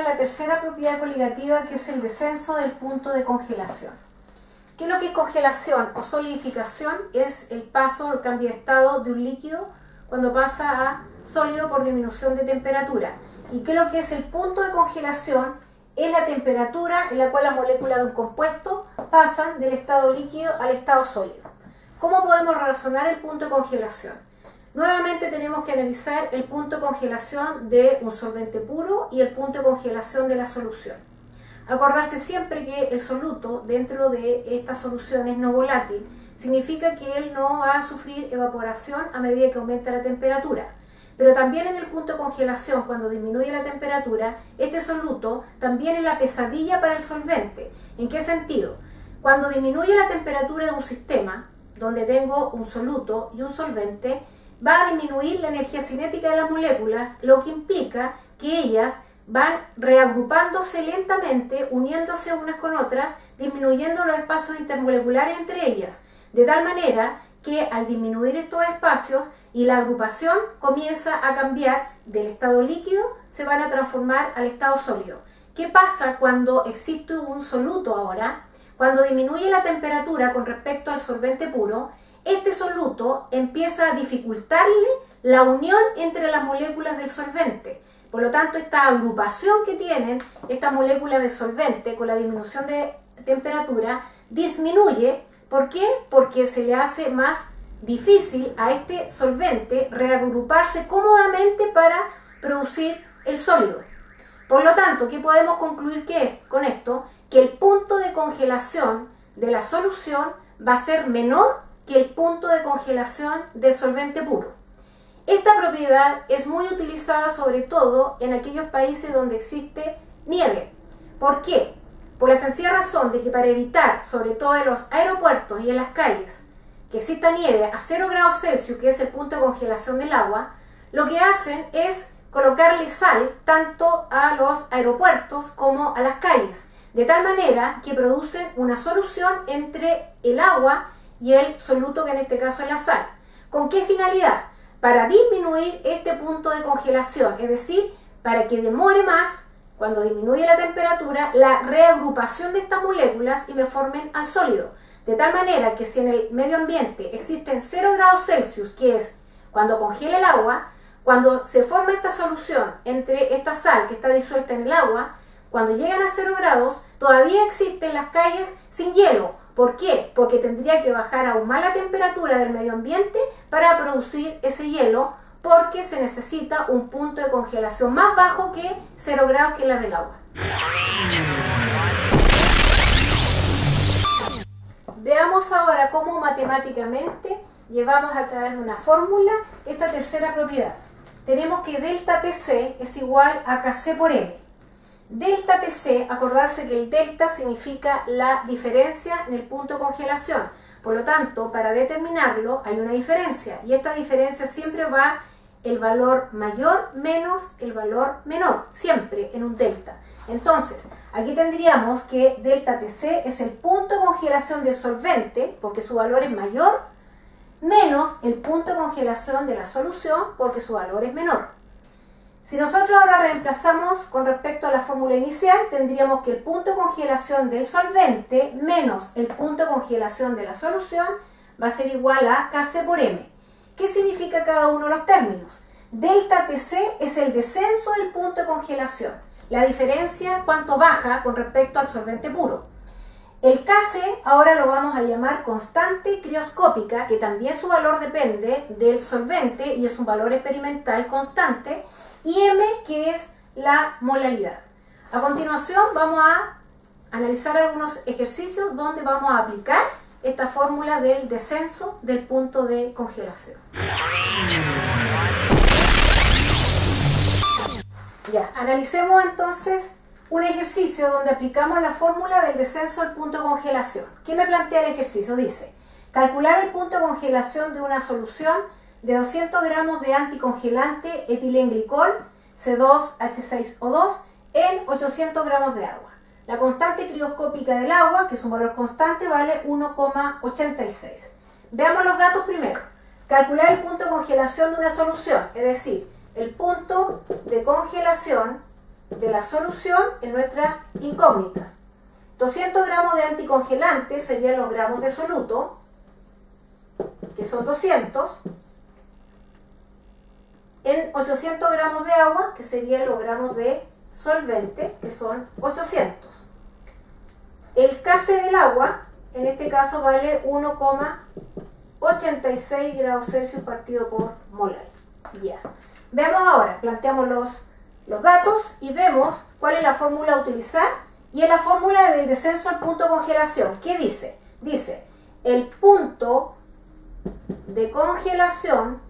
la tercera propiedad coligativa, que es el descenso del punto de congelación. ¿Qué es lo que es congelación o solidificación? Es el paso, el cambio de estado de un líquido cuando pasa a sólido por disminución de temperatura. ¿Y qué es lo que es el punto de congelación? Es la temperatura en la cual las moléculas de un compuesto pasan del estado líquido al estado sólido. ¿Cómo podemos razonar el punto de congelación? Nuevamente tenemos que analizar el punto de congelación de un solvente puro y el punto de congelación de la solución. Acordarse siempre que el soluto dentro de esta solución es no volátil, significa que él no va a sufrir evaporación a medida que aumenta la temperatura. Pero también en el punto de congelación, cuando disminuye la temperatura, este soluto también es la pesadilla para el solvente. ¿En qué sentido? Cuando disminuye la temperatura de un sistema, donde tengo un soluto y un solvente, va a disminuir la energía cinética de las moléculas, lo que implica que ellas van reagrupándose lentamente, uniéndose unas con otras, disminuyendo los espacios intermoleculares entre ellas, de tal manera que al disminuir estos espacios y la agrupación comienza a cambiar del estado líquido, se van a transformar al estado sólido. ¿Qué pasa cuando existe un soluto ahora? Cuando disminuye la temperatura con respecto al solvente puro, este soluto empieza a dificultarle la unión entre las moléculas del solvente. Por lo tanto, esta agrupación que tienen estas moléculas de solvente con la disminución de temperatura disminuye. ¿Por qué? Porque se le hace más difícil a este solvente reagruparse cómodamente para producir el sólido. Por lo tanto, ¿qué podemos concluir con esto? Que el punto de congelación de la solución va a ser menor que el punto de congelación del solvente puro. Esta propiedad es muy utilizada sobre todo en aquellos países donde existe nieve. ¿Por qué? Por la sencilla razón de que para evitar, sobre todo en los aeropuertos y en las calles, que exista nieve a 0 grados Celsius, que es el punto de congelación del agua, lo que hacen es colocarle sal tanto a los aeropuertos como a las calles, de tal manera que producen una solución entre el agua y el soluto, que en este caso es la sal. ¿Con qué finalidad? Para disminuir este punto de congelación, es decir, para que demore más, cuando disminuye la temperatura, la reagrupación de estas moléculas y me formen al sólido. De tal manera que si en el medio ambiente existen 0 grados Celsius, que es cuando congela el agua, cuando se forma esta solución entre esta sal que está disuelta en el agua, cuando llegan a 0 grados, todavía existen las calles sin hielo. ¿Por qué? Porque tendría que bajar aún más la temperatura del medio ambiente para producir ese hielo, porque se necesita un punto de congelación más bajo que 0 grados, que es la del agua. Veamos ahora cómo matemáticamente llevamos a través de una fórmula esta tercera propiedad. Tenemos que delta Tc es igual a Kc por m. Delta Tc, acordarse que el delta significa la diferencia en el punto de congelación. Por lo tanto, para determinarlo hay una diferencia. Y esta diferencia siempre va el valor mayor menos el valor menor. Siempre en un delta. Entonces, aquí tendríamos que delta Tc es el punto de congelación del solvente, porque su valor es mayor, menos el punto de congelación de la solución, porque su valor es menor. Si nosotros ahora reemplazamos con respecto a la fórmula inicial, tendríamos que el punto de congelación del solvente menos el punto de congelación de la solución va a ser igual a Kc por m. ¿Qué significa cada uno de los términos? Delta Tc es el descenso del punto de congelación, la diferencia cuánto baja con respecto al solvente puro. El Kc ahora lo vamos a llamar constante crioscópica, que también su valor depende del solvente y es un valor experimental constante, y m, que es la molaridad. A continuación vamos a analizar algunos ejercicios donde vamos a aplicar esta fórmula del descenso del punto de congelación. Ya, analicemos entonces un ejercicio donde aplicamos la fórmula del descenso del punto de congelación. ¿Qué me plantea el ejercicio? Dice, calcular el punto de congelación de una solución de 200 gramos de anticongelante etilenglicol C2H6O2 en 800 gramos de agua. La constante crioscópica del agua, que es un valor constante, vale 1,86. Veamos los datos primero. Calcular el punto de congelación de una solución, es decir, el punto de congelación de la solución en nuestra incógnita. 200 gramos de anticongelante serían los gramos de soluto, que son 200, en 800 gramos de agua, que serían los gramos de solvente, que son 800. El Kc del agua, en este caso, vale 1,86 grados Celsius partido por molar. Ya. Veamos ahora, planteamos los datos y vemos cuál es la fórmula a utilizar. Y es la fórmula del descenso al punto de congelación. ¿Qué dice? Dice, el punto de congelación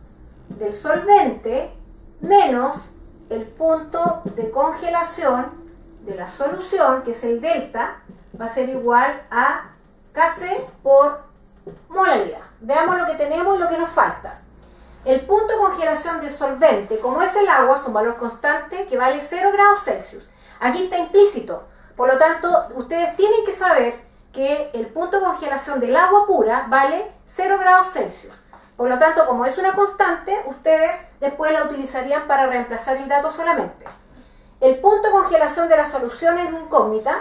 del solvente menos el punto de congelación de la solución, que es el delta, va a ser igual a Kc por molaridad. Veamos lo que tenemos y lo que nos falta. El punto de congelación del solvente, como es el agua, es un valor constante que vale 0 grados Celsius. Aquí está implícito. Por lo tanto, ustedes tienen que saber que el punto de congelación del agua pura vale 0 grados Celsius. Por lo tanto, como es una constante, ustedes después la utilizarían para reemplazar el dato solamente. El punto de congelación de la solución es incógnita.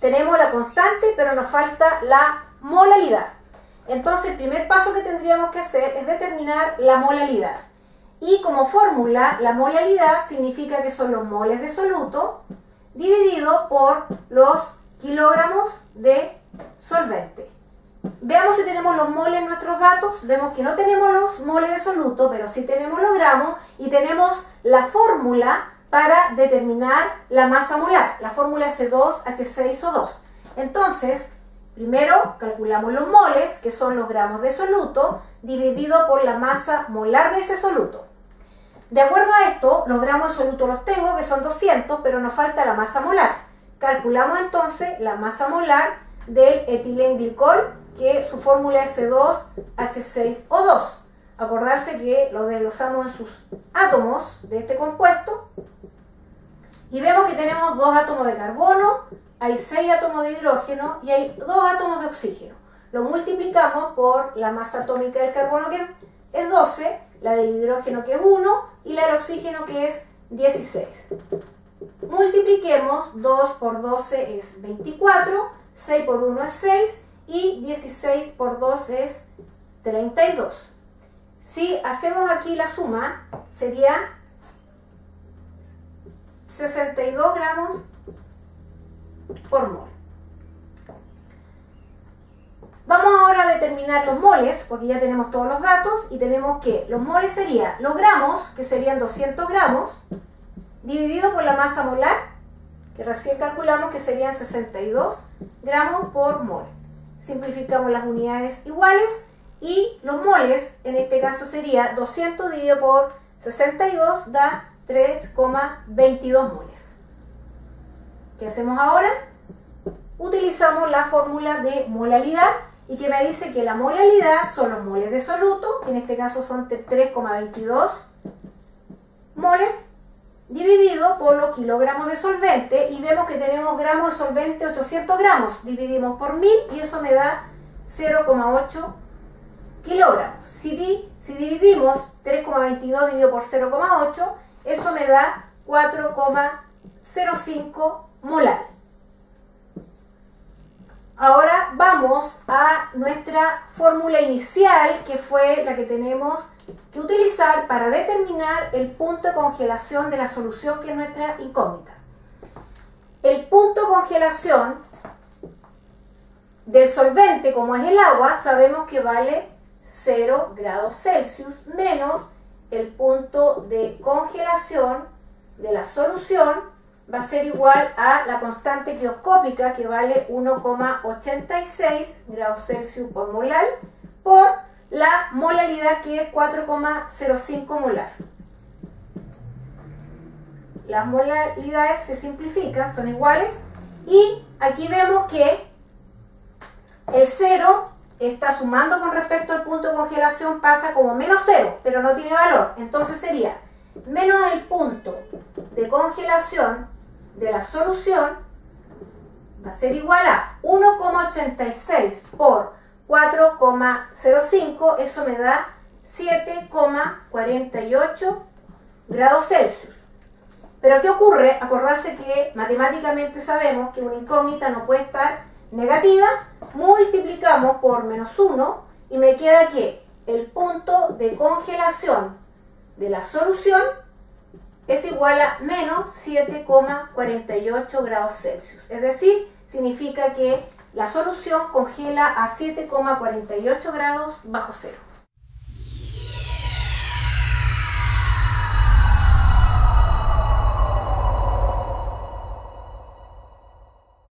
Tenemos la constante, pero nos falta la molaridad. Entonces, el primer paso que tendríamos que hacer es determinar la molaridad. Y como fórmula, la molaridad significa que son los moles de soluto dividido por los kilogramos de solvente. Veamos si tenemos los moles en nuestros datos. Vemos que no tenemos los moles de soluto, pero sí tenemos los gramos y tenemos la fórmula para determinar la masa molar. La fórmula es C2H6O2. Entonces, primero calculamos los moles, que son los gramos de soluto, dividido por la masa molar de ese soluto. De acuerdo a esto, los gramos de soluto los tengo, que son 200, pero nos falta la masa molar. Calculamos entonces la masa molar del etilenglicol, que su fórmula es C2H6O2. Acordarse que lo desglosamos en sus átomos de este compuesto. Y vemos que tenemos 2 átomos de carbono, hay 6 átomos de hidrógeno y hay 2 átomos de oxígeno. Lo multiplicamos por la masa atómica del carbono, que es 12, la del hidrógeno, que es 1, y la del oxígeno, que es 16. Multipliquemos, 2 por 12 es 24, 6 por 1 es 6 y 16 por 2 es 32. Si hacemos aquí la suma, sería 62 gramos por mol. Vamos ahora a determinar los moles, porque ya tenemos todos los datos, y tenemos que los moles serían los gramos, que serían 200 gramos, dividido por la masa molar, que recién calculamos que serían 62 gramos por mol. Simplificamos las unidades iguales, y los moles, en este caso sería 200 dividido por 62, da 3,22 moles. ¿Qué hacemos ahora? Utilizamos la fórmula de molaridad, y que me dice que la molaridad son los moles de soluto, que en este caso son 3,22 moles, dividido por los kilogramos de solvente, y vemos que tenemos gramos de solvente 800 gramos, dividimos por 1000 y eso me da 0,8 kilogramos. Si dividimos 3,22 dividido por 0,8, eso me da 4,05 molar. Ahora vamos a nuestra fórmula inicial, que fue la que tenemos que utilizar para determinar el punto de congelación de la solución, que es nuestra incógnita. El punto de congelación del solvente, como es el agua, sabemos que vale 0 grados Celsius menos el punto de congelación de la solución, va a ser igual a la constante quioscópica, que vale 1,86 grados Celsius por molar, por la molaridad, que es 4,05 molar. Las molaridades se simplifican, son iguales, y aquí vemos que el 0 está sumando con respecto al punto de congelación, pasa como menos 0, pero no tiene valor. Entonces sería menos el punto de congelación de la solución, va a ser igual a 1,86 por 4,05, eso me da 7,48 grados Celsius. Pero ¿qué ocurre? Acordarse que matemáticamente sabemos que una incógnita no puede estar negativa. Multiplicamos por menos 1 y me queda que el punto de congelación de la solución es igual a menos 7,48 grados Celsius. Es decir, significa que la solución congela a 7,48 grados bajo cero.